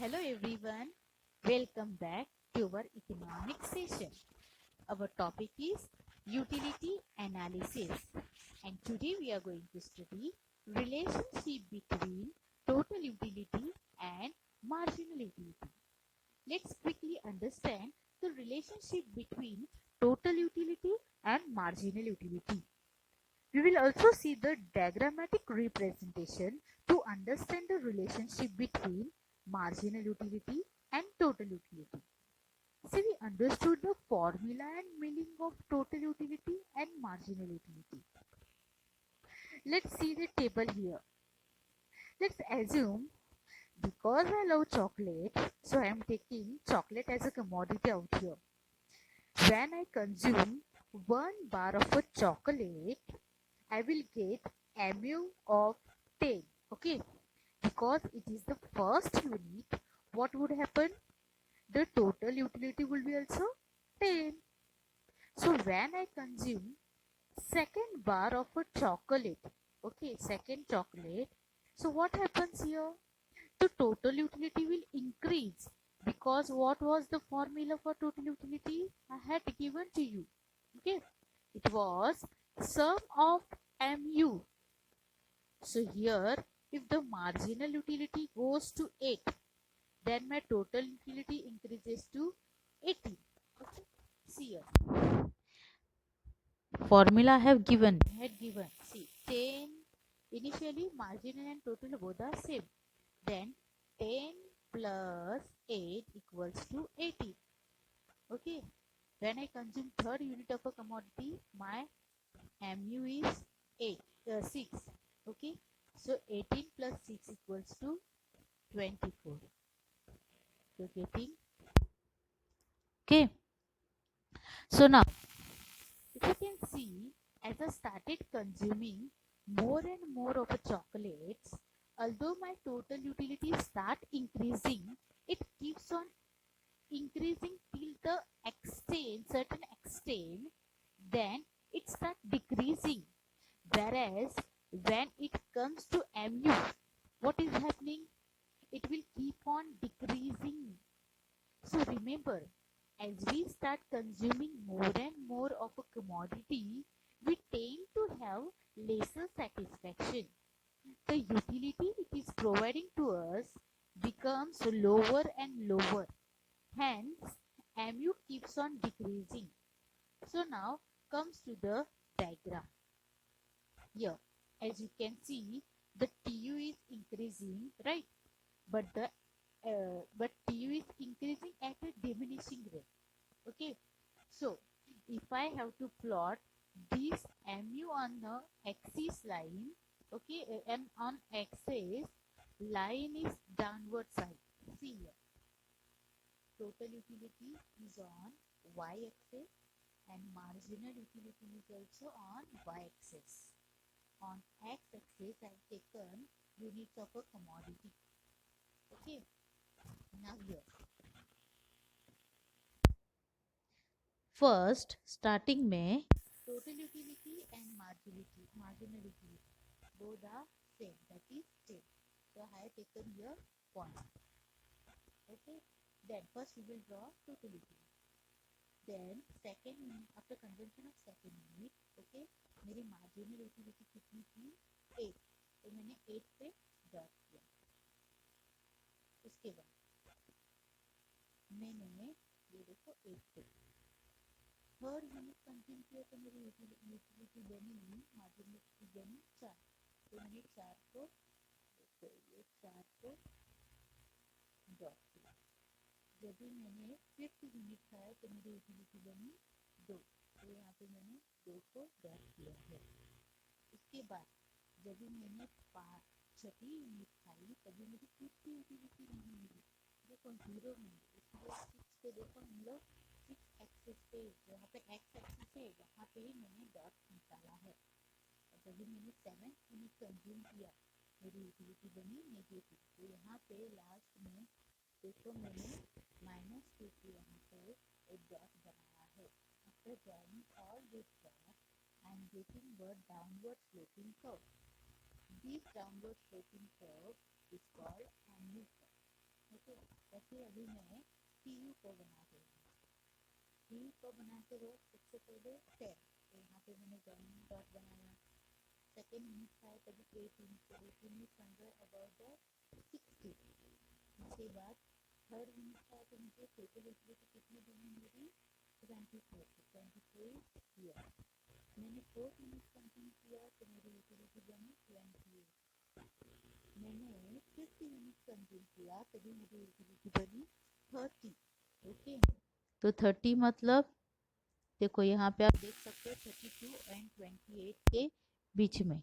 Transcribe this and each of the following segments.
Hello everyone, welcome back to our economic session. Our topic is utility analysis, and today we are going to study relationship between total utility and marginal utility. Let's quickly understand the relationship between total utility and marginal utility. We will also see the diagrammatic representation to understand the relationship between marginal utility and total utility. So we understood the formula and meaning of total utility and marginal utility. Let's see the table here. Let's assume because I love chocolate, so I am taking chocolate as a commodity out here. When I consume 1 bar of a chocolate, I will get mu of 10. Okay, because it is the first unit, what would happen? The total utility will be also 10. So when I consume second bar of a chocolate, okay, second chocolate, so what happens here? The total utility will increase, because what was the formula for total utility I had given to you? Okay, it was sum of mu. So here, if the marginal utility goes to 8, then my total utility increases to 80. Okay, see here. Formula I have given, see, 10, initially marginal and total both are same. Then 10 plus 8 equals to 80. Okay, when I consume third unit of a commodity, my mu is 6. Okay, so 18 plus 6 equals to 24. You're getting? Okay, so now if you can see, as I started consuming more and more of a chocolates, although my total utilities start increasing, it keeps on increasing till the certain extent, then it starts decreasing. Whereas when it comes to mu, what is happening? It will keep on decreasing. So remember, as we start consuming more and more of a commodity, we tend to have lesser satisfaction. The utility it is providing to us becomes lower and lower. Hence, mu keeps on decreasing. So now comes to the diagram. Here, as you can see, the TU is increasing, right? But TU is increasing at a diminishing rate. Okay, so if I have to plot this mu on the axis line, okay, and on axis line is downward side. See here, total utility is on y-axis and marginal utility is also on y-axis. On x-axis I have taken units of a commodity. Okay, now here. First, starting में total utility and marginal utility both are same, that is same. So I have taken here point. Okay, then first we will draw total utility. Then second unit, after consumption of second unit, okay, मेरी marginal utility कितनी थी? 8. तो मैंने 8 पे dot किया. उसके बाद मैंने ये देखो 8 पे थर्ड यूनिट कंज्यूम किया तो मेरी यूटिलिटी बनी मार्जिनल यूटिलिटी बनी 4. तो मैंने 4 को डॉट किया. जब भी मैंने फिफ्थ यूनिट खाया तो मेरी यूटिलिटी बनी 2. तो यहाँ पे मैंने 2 को डॉट किया है. उसके बाद जब भी मैंने छठी यूनिट खाई तभी मेरी फिफ्थ यूटिलिटी नहीं मिली. देखो 0 मिली. इसलिए 6 पे देखो हम लोग 6 एक्सिस पे, यहाँ पे एक्स एक्सिस है, यहाँ पे ही मैंने डॉट निकाला है. जब भी मैंने 7 यूनिट कंज्यूम किया मेरी यूटिलिटी बनी नेगेटिव. तो यहाँ पे लास्ट में देखो मैंने -2 के यहाँ पे एक डॉट बनाया है. After joining all this dot I am getting the downward sloping curve. This downward sloping curve is called mu curve. Okay, ऐसे अभी मैं TU को बना रही हूँ। TU को बनाते वक्त सबसे पहले 10, तो यहाँ पे मैंने जॉइनिंग डॉट बनाया। सेकेंड यूनिट था तभी 8 यूनिट अंडर अबाउट द 60। उसके बाद थर्ड यूनिट था तो मुझे टोटल यूटिलिटी कितनी बनी मेरी 24, 24 किया। मैंने फोर्थ यूनिट कंज्यूम किया तो मेरी यूटिलिटी बनी 28। मैंने फिफ्थ यूनिट कंज्यूम किया तभी मेरी यूटिलिटी बनी 30। ओके, तो 30 मतलब देखो यहाँ पे आप देख सकते हो 32 एंड 28 के बीच में।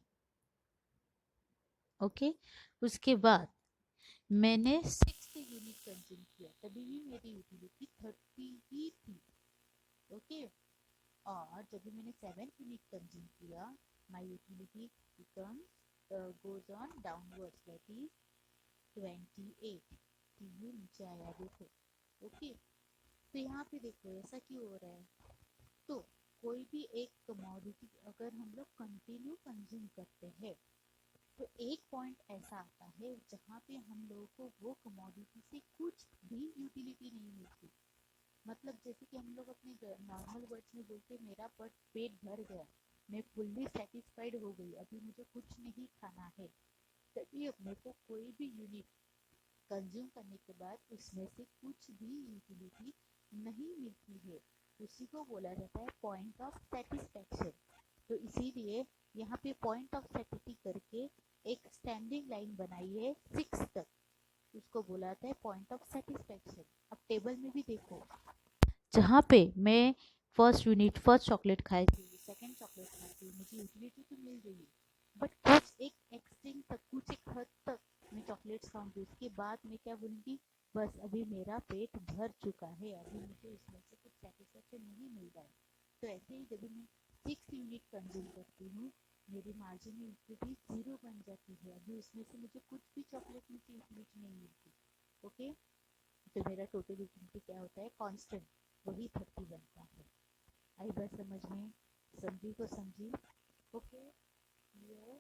ओके, उसके बाद मैंने सिक्स्थ यूनिट कंज्यूम किया तभी भी मेरी यूटिलिटी 30 ही थी। ओके, और जब भी मैंने सेवेंथ यूनिट कंज्यूम किया my utility becomes goes on downwards that is 28। TU नीचे आया देखो। ओके, तो यहाँ पे देखो ऐसा क्यों हो रहा है, तो कोई भी एक कमोडिटी अगर हम लोग कंटिन्यू कंज्यूम करते हैं तो एक पॉइंट ऐसा आता है जहाँ पे हम लोगों को वो कमोडिटी से कुछ भी यूटिलिटी नहीं मिलती। मतलब जैसे कि हम लोग अपने नॉर्मल वर्ड्स में बोलते मेरा पेट भर गया, मैं फुल्ली सेटिस्फाइड हो गई, अभी मुझे कुछ नहीं खाना है, तभी अपने को कोई भी यूनिट कंज्यूम करने के बाद उसमें से कुछ भी यूटिलिटी नहीं मिलती है, उसी को बोला जाता है पॉइंट ऑफ सेटिस्फैक्शन। तो इसीलिए यहाँ पे पॉइंट ऑफ सेटिस्फैक्शन करके एक स्टैंडिंग लाइन बनाई है 6 तक, उसको बोला जाता है पॉइंट ऑफ सेटिस्फैक्शन। अब टेबल में भी देखो, जहाँ पे मैं फर्स्ट चॉकलेट खाई थी, सेकंड चॉकलेट खाई थी, मुझे यूटिलिटी तो मिल रही है, बट कुछ एक एक्सटेंट तक, कुछ एक हद तक मैं चॉकलेट्स खाऊंगी, उसके बाद मैं क्या बोलूँगी, बस अभी मेरा पेट भर चुका है, अभी मुझे उसमें से कुछ सेटिस्फेक्शन नहीं मिल रहा है। तो ऐसे ही जब मैं 6 यूनिट कंज्यूम करती हूँ मेरी मार्जिनल यूटिलिटी 0 बन जाती है, अभी उसमें से मुझे कुछ भी चॉकलेट में से यूटिलिटी नहीं मिलती। ओके, तो मेरा टोटल यूटिलिटी क्या होता है, कांस्टेंट, वही 30 बनता है। आई बात समझ में, समझी तो समझी। Okay, here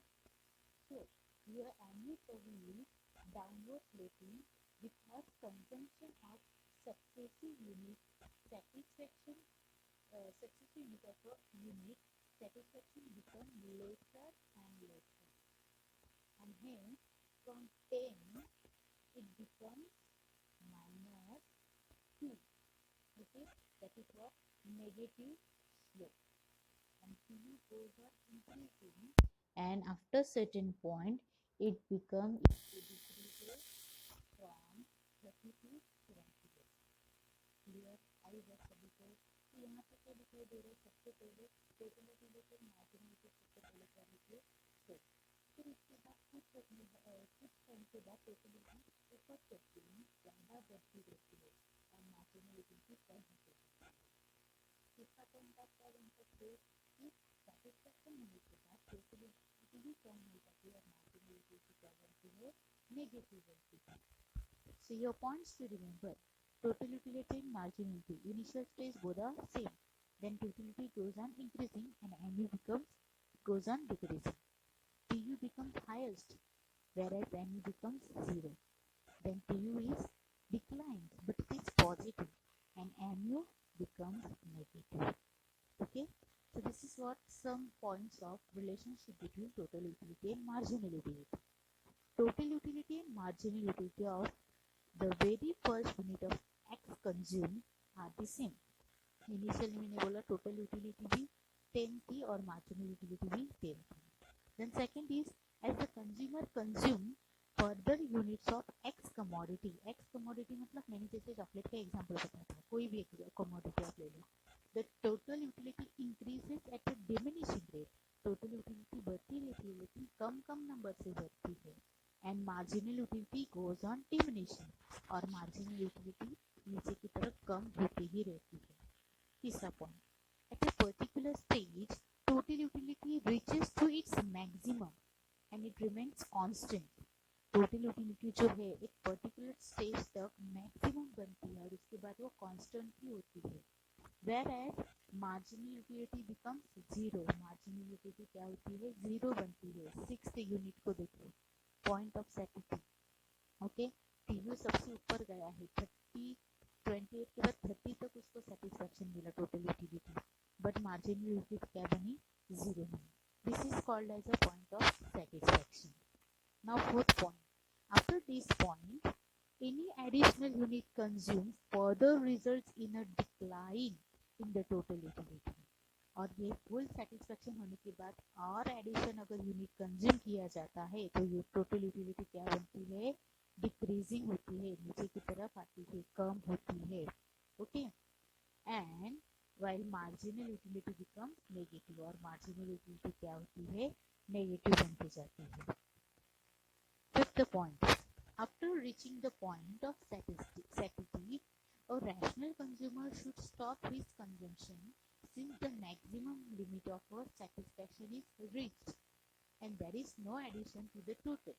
so your annual survey is downward sloping because consumption of successive unit satisfaction successive unit of a unit satisfaction become lesser and lesser, and hence from 10 it becomes minus 2. Okay, that is what negative slope, and TU goes on increasing, and after certain point it becomes decreases from 30 to 28. Clear, आई बस सभी को। तो यहाँ पे क्या दिखाई दे रहा है, सबसे पहले टोटल यूटिलिटी मार्जिनल को सबसे पहले क्या लिखिए, तो फिर उसके बाद कुछ टाइम के बाद टोटल यूटिलिटी ऊपर चढ़ती है, ज़्यादा बढ़ती रहती है और मार्जिनल यूटिलिटी कम होती है। इसका पॉइंट ऑफ क्या बन सकते हैं कि सेटिस्फैक्शन होने के बाद टोटल यूटिलिटी भी कम हो जाती है और मार्जिनल यूटिलिटी क्या बनती है, नेगेटिव बनती है। So your points to remember: total utility and marginality. Initial stage both are same. Then utility goes on increasing and NU goes on decreasing. TU becomes highest, whereas NU becomes 0. Then TU is declines, but it is positive, and NU becomes negative. Okay. So this is what some points of relationship between total utility and marginal utility. Total utility and marginal utility of the very first unit of X consumed are the same. Initial मैंने बोला total utility भी 10 थी और marginal utility भी 10 थी. Then second is as the consumer consume further units of X commodity. X commodity मतलब मैंने जैसे चॉकलेट का एग्जांपल बताया था, कोई भी एक कमोडिटी आप ले लो. The total utility increases at a diminishing rate. Total utility बढ़ती रहती है लेकिन कम कम नंबर से बढ़ती है. And marginal utility goes on diminishing, और मार्जिनल यूटिलिटी नीचे की तरफ कम होती ही रहती है. तीसरा point, at a particular stage total utility reaches to its maximum and it remains constant. Total utility जो है एक पर्टिकुलर स्टेज तक मैक्सिमम बनती है और उसके बाद वो कांस्टेंट ही होती है. whereas marginal utility becomes zero. marginal utility क्या होती है, जीरो बनती है. सिक्स्थ यूनिट को देखो, point of satisfaction. Okay, TU सबसे से ऊपर गया है 30, 28 के बाद 30 तक उसको सेटिस्फेक्शन मिला total utility, but marginal utility क्या बनी, 0 बनी. This is called as a point of satisfaction. Now fourth point, after this point any additional unit consumed further results in a decline in the total utility. और ये full satisfaction होने के बाद और addition अगर यूनिट कंज्यूम किया जाता है तो ये टोटल यूटिलिटी क्या बनती है, डिक्रीजिंग होती है, नीचे की तरफ आती है, कम होती है. Okay, and while marginal utility becomes negative, और marginal utility क्या होती है, नेगेटिव बनती जाती है. Fifth point, after reaching the point of satiety, a rational consumer should stop his consumption since the maximum limit of our satisfaction is reached and there is no addition to the total.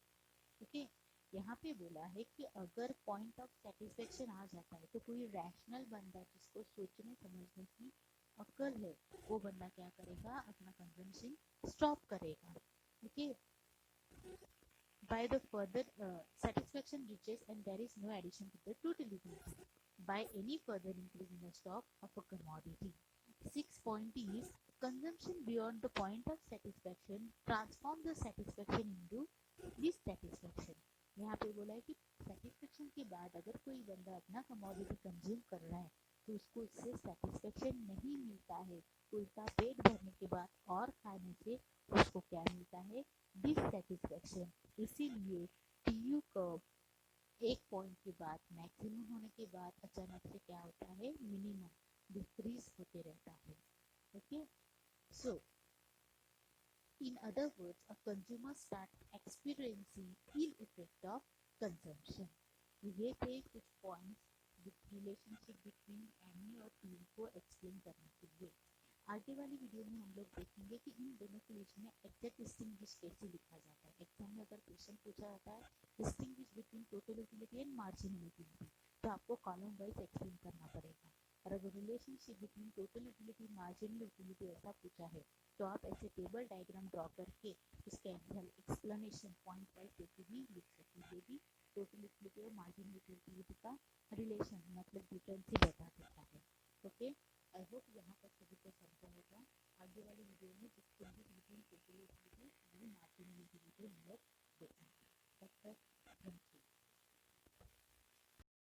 Okay, यहाँ पे बोला है कि अगर point of satisfaction आ जाता है तो कोई रैशनल बंदा जिसको सोचने समझने की अक्ल है वो बंदा क्या करेगा, अपना कंजम्पशन स्टॉप करेगा. Okay, by the further satisfaction reaches and there is no addition to the total utility by any further increase in the stock of a commodity. Sixth point is consumption beyond the point of satisfaction transform the satisfaction into dissatisfaction. यहाँ पे बोला है कि satisfaction के बाद अगर कोई बंदा अपना कमोडिटी कंज्यूम कर रहा है तो उसको उससे सेटिस्फेक्शन नहीं मिलता है, उल्टा पेट भरने के बाद और खाने से उसको क्या मिलता है, डिससेटिस्फेक्शन. इसीलिए टीयू कर्व एक पॉइंट के बाद मैक्सिमम होने के बाद अचानक से क्या होता है, मिनिमम डिक्रीज होते रहता है. Okay, so in other words, a consumer starts experiencing ill effect of consumption. ये थे कुछ पॉइंट्स रिलेशनशिप बिटवीन एनी और टीम को एक्सप्लेन करने के लिए. आगे वाली वीडियो में हम लोग देखेंगे कि इन दोनों के बीच में एग्जैक्ट डिस्टिंग्विश कैसे लिखा जाता है. एग्जाम में अगर क्वेश्चन पूछा जाता है distinguish between total utility and marginal utility तो आपको कॉलम वाइज एक्सप्लेन करना पड़ेगा. और अगर relationship between total utility marginal utility ऐसा पूछा है तो आप ऐसे टेबल डायग्राम ड्रॉ करके उसके एक्सप्लेनेशन पॉइंट वाइज करके भी लिख सकते हैं. भी टोटल यूटिलिटी और मार्जिनल यूटिलिटी का रिलेशन मतलब डिफरेंस ही बता देता है. ओके, आई होप यहाँ तक सभी को समझा होगा. आगे वाली वीडियो में डिस्टिंग्विश बिटवीन टोटल यूटिलिटी और मार्जिनल यूटिलिटी हम लोग देखेंगे. तब तक